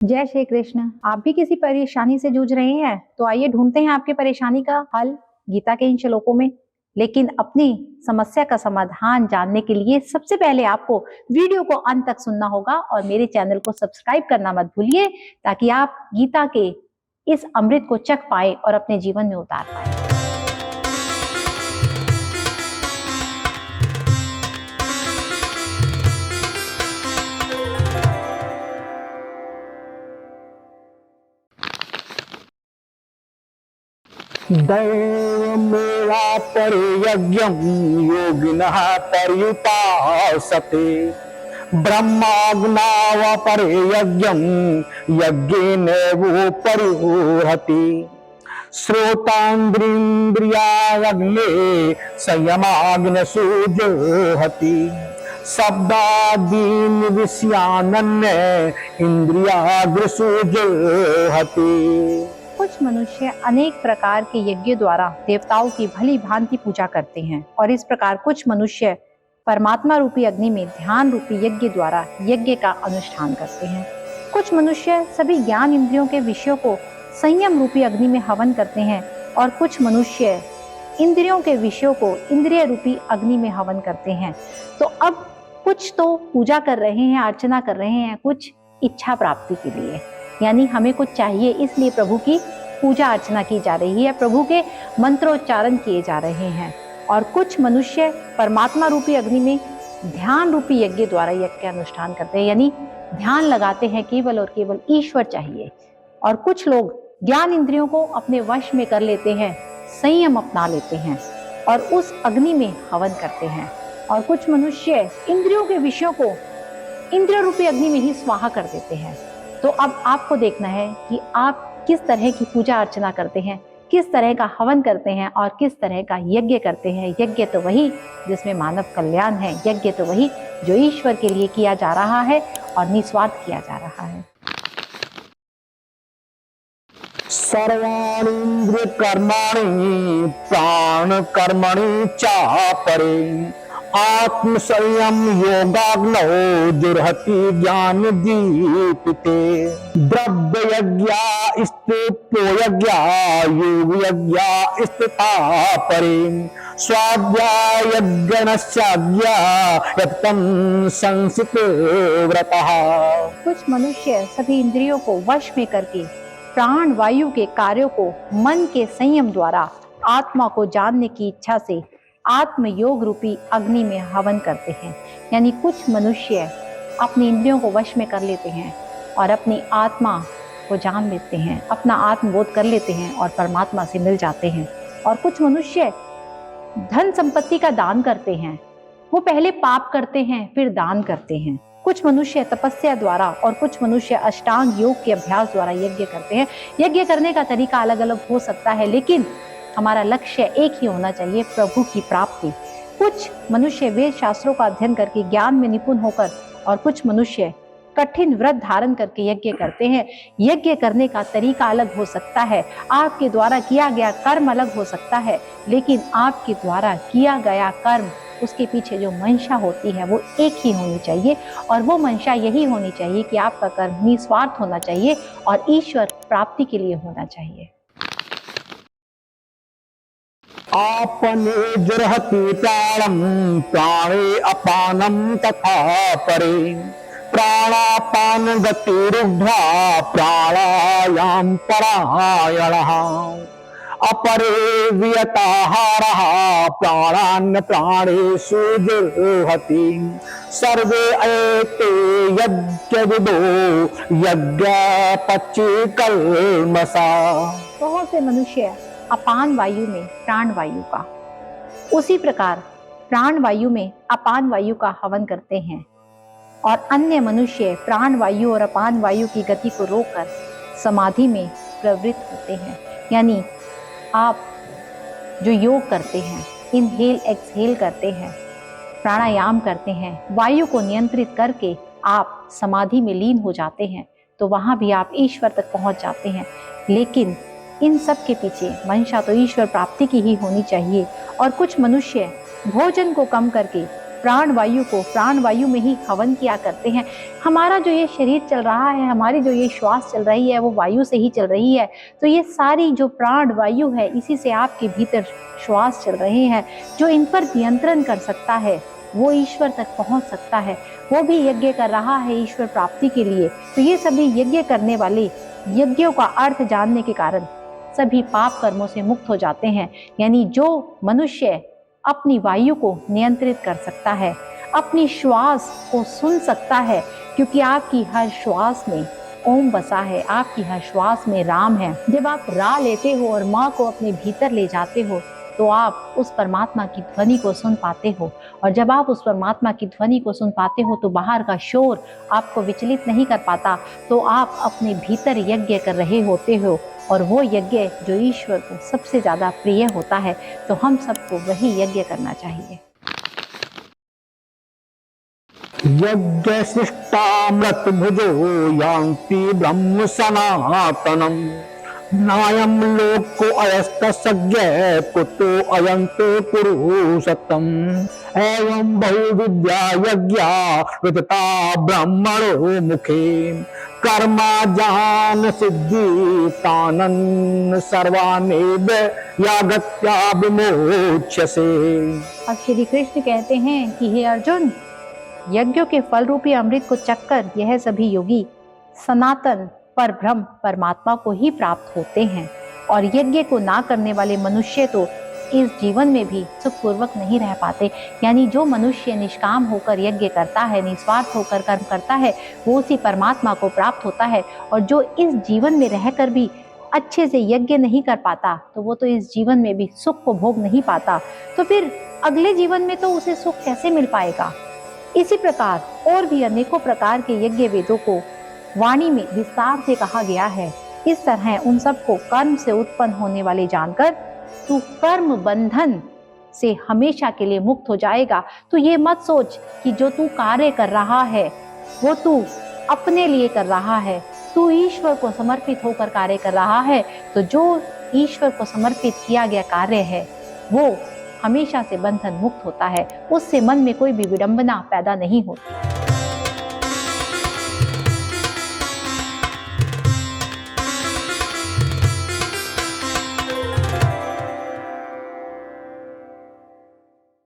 जय श्री कृष्ण। आप भी किसी परेशानी से जूझ रहे हैं तो आइए ढूंढते हैं आपकी परेशानी का हल गीता के इन श्लोकों में। लेकिन अपनी समस्या का समाधान जानने के लिए सबसे पहले आपको वीडियो को अंत तक सुनना होगा और मेरे चैनल को सब्सक्राइब करना मत भूलिए, ताकि आप गीता के इस अमृत को चख पाए और अपने जीवन में उतार पाए। दैवमेवा परियज्ञं योगिनः पर्युपासते ब्रह्माग्नाव परियज्ञं यज्ञेनैवोपरिहरति श्रोतान्द्रिन्द्रियाग्ने संयमाग्नसूजुहति शब्दादीन् विषयानन्य इन्द्रियाग्रसूजुहति। कुछ मनुष्य अनेक प्रकार के यज्ञ द्वारा देवताओं की भली भांति पूजा करते हैं और इस प्रकार कुछ मनुष्य परमात्मा रूपी अग्नि में ध्यान रूपी यज्ञ द्वारा यज्ञ का अनुष्ठान करते हैं। कुछ मनुष्य सभी ज्ञान इंद्रियों के विषयों को संयम रूपी अग्नि में हवन करते हैं और कुछ मनुष्य इंद्रियों के विषयों को इंद्रिय रूपी अग्नि में हवन करते हैं। तो अब कुछ तो पूजा कर रहे हैं, अर्चना कर रहे हैं, कुछ इच्छा प्राप्ति के लिए, यानी हमें कुछ चाहिए इसलिए प्रभु की पूजा अर्चना की जा रही है, प्रभु के मंत्रोच्चारण किए जा रहे हैं। और कुछ मनुष्य परमात्मा रूपी अग्नि में ध्यान रूपी यज्ञ द्वारा यज्ञ का अनुष्ठान करते हैं, यानी ध्यान लगाते हैं केवल और केवल ईश्वर चाहिए। और कुछ लोग ज्ञान इंद्रियों को अपने वश में कर लेते हैं, संयम अपना लेते हैं और उस अग्नि में हवन करते हैं। और कुछ मनुष्य इंद्रियों के विषयों को इंद्रिय रूपी अग्नि में ही स्वाहा कर देते हैं। तो अब आपको देखना है कि आप किस तरह की पूजा अर्चना करते हैं, किस तरह का हवन करते हैं और किस तरह का यज्ञ करते हैं। यज्ञ तो वही जिसमें मानव कल्याण है, यज्ञ तो वही जो ईश्वर के लिए किया जा रहा है और निस्वार्थ किया जा रहा है। सर्वाणि इंद्रिय कर्माणि प्राण कर्मणि चापरे आत्म संयम योगाग्नौ जुर्हति ज्ञान दीपिते द्रव्य यज्ञा स्थितो यज्ञा योग यज्ञा स्थिता परे स्वाध्याय यज्ञनश्चाज्ञा यत्तं संसित व्रतः। कुछ मनुष्य सभी इंद्रियों को वश में करके प्राण वायु के कार्यों को मन के संयम द्वारा आत्मा को जानने की इच्छा से आत्म योग रूपी अग्नि में हवन करते हैं। यानी कुछ मनुष्य अपनी इंद्रियों को वश में कर लेते हैं और अपनी आत्मा को जान लेते हैं, अपना आत्मबोध कर लेते हैं और परमात्मा से मिल जाते हैं। और कुछ मनुष्य धन संपत्ति का दान करते हैं, वो पहले पाप करते हैं फिर दान करते हैं। कुछ मनुष्य तपस्या द्वारा और कुछ मनुष्य अष्टांग योग के अभ्यास द्वारा यज्ञ करते हैं। यज्ञ करने का तरीका अलग अलग हो सकता है, लेकिन हमारा लक्ष्य एक ही होना चाहिए, प्रभु की प्राप्ति। कुछ मनुष्य वेद शास्त्रों का अध्ययन करके ज्ञान में निपुण होकर और कुछ मनुष्य कठिन व्रत धारण करके यज्ञ करते हैं। यज्ञ करने का तरीका अलग हो सकता है, आपके द्वारा किया गया कर्म अलग हो सकता है, लेकिन आपके द्वारा किया गया कर्म उसके पीछे जो मंशा होती है वो एक ही होनी चाहिए। और वो मंशा यही होनी चाहिए कि आपका कर्म निस्वार्थ होना चाहिए और ईश्वर प्राप्ति के लिए होना चाहिए। आपने जुर्हति प्राणं प्राणे अपानं तथा परे प्राणापान गतिरुद्ध्वा प्राणायाम परायणः अपरे वियताहारः प्राणान् प्राणेषु जुर्हति सर्वे एते यज्ञविदो यज्ञपचिकल्मषा। बहुत से मनुष्य अपान वायु में प्राण वायु का, उसी प्रकार प्राण वायु में अपान वायु का हवन करते हैं और अन्य मनुष्य प्राण वायु और अपान वायु की गति को रोककर समाधि में प्रवृत्त होते हैं। यानी आप जो योग करते हैं, इनहेल एक्सहेल करते हैं, प्राणायाम करते हैं, वायु को नियंत्रित करके आप समाधि में लीन हो जाते हैं, तो वहां भी आप ईश्वर तक पहुंच जाते हैं। लेकिन इन सब के पीछे मंशा तो ईश्वर प्राप्ति की ही होनी चाहिए। और कुछ मनुष्य भोजन को कम करके प्राण वायु में ही हवन किया करते हैं। हमारा जो ये शरीर चल रहा है, हमारी जो ये श्वास चल रही है, वो वायु से ही चल रही है। तो ये सारी जो प्राण वायु है, इसी से आपके भीतर श्वास चल रहे हैं। जो इन पर नियंत्रण कर सकता है वो ईश्वर तक पहुंच सकता है, वो भी यज्ञ कर रहा है ईश्वर प्राप्ति के लिए। तो ये सभी यज्ञ करने वाले यज्ञों का अर्थ जानने के कारण सभी पाप कर्मों से मुक्त हो जाते हैं। यानी जो मनुष्य अपनी वायु को नियंत्रित कर सकता है, अपनी श्वास को सुन सकता है, क्योंकि आपकी हर श्वास में ओम बसा है, आपकी हर श्वास में राम है। जब आप रा लेते हो और माँ को अपने भीतर ले जाते हो तो आप उस परमात्मा की ध्वनि को सुन पाते हो, और जब आप उस परमात्मा की ध्वनि को सुन पाते हो तो बाहर का शोर आपको विचलित नहीं कर पाता। तो आप अपने भीतर यज्ञ कर रहे होते हो, और वो यज्ञ जो ईश्वर को सबसे ज्यादा प्रिय होता है। तो हम सबको वही यज्ञ करना चाहिए। यज्ञ सृष्टामृत भुजो यान्ति ब्रह्म सनातनम नायम लोको अयस्त सज्ञ कुतो अयंतो पुरुषोत्तम एवं बहुविद्या यज्ञा वितता ब्रह्मणो मुखे कर्मा जान सिद्धि तानन सर्वानेव यागत्या विमोच्यसे। अब श्री कृष्ण कहते हैं कि हे अर्जुन, यज्ञों के फल रूपी अमृत को चखकर यह सभी योगी सनातन पर ब्रह्म परमात्मा को ही प्राप्त होते हैं। और यज्ञ को ना करने वाले मनुष्य तो इस जीवन में भी सुखपूर्वक नहीं रह पाते। यानी जो मनुष्य निष्काम होकर यज्ञ करता है, निस्वार्थ होकर कर्म करता है, वो उसी परमात्मा को प्राप्त होता है। और जो इस जीवन में रहकर भी अच्छे से यज्ञ नहीं कर पाता, तो वो तो इस जीवन में भी सुख को भोग नहीं पाता। तो फिर अगले जीवन में तो उसे सुख कैसे मिल पाएगा। इसी प्रकार और भी अनेकों प्रकार के यज्ञ वेदों को वाणी में विस्तार से कहा गया है। इस तरह उन सबको कर्म से उत्पन्न होने वाले जानकर तू कर्म बंधन से हमेशा के लिए मुक्त हो जाएगा। तो ये मत सोच कि जो तू कार्य कर रहा है वो तू अपने लिए कर रहा है, तू ईश्वर को समर्पित होकर कार्य कर रहा है। तो जो ईश्वर को समर्पित किया गया कार्य है वो हमेशा से बंधन मुक्त होता है, उससे मन में कोई भी विडंबना पैदा नहीं होती।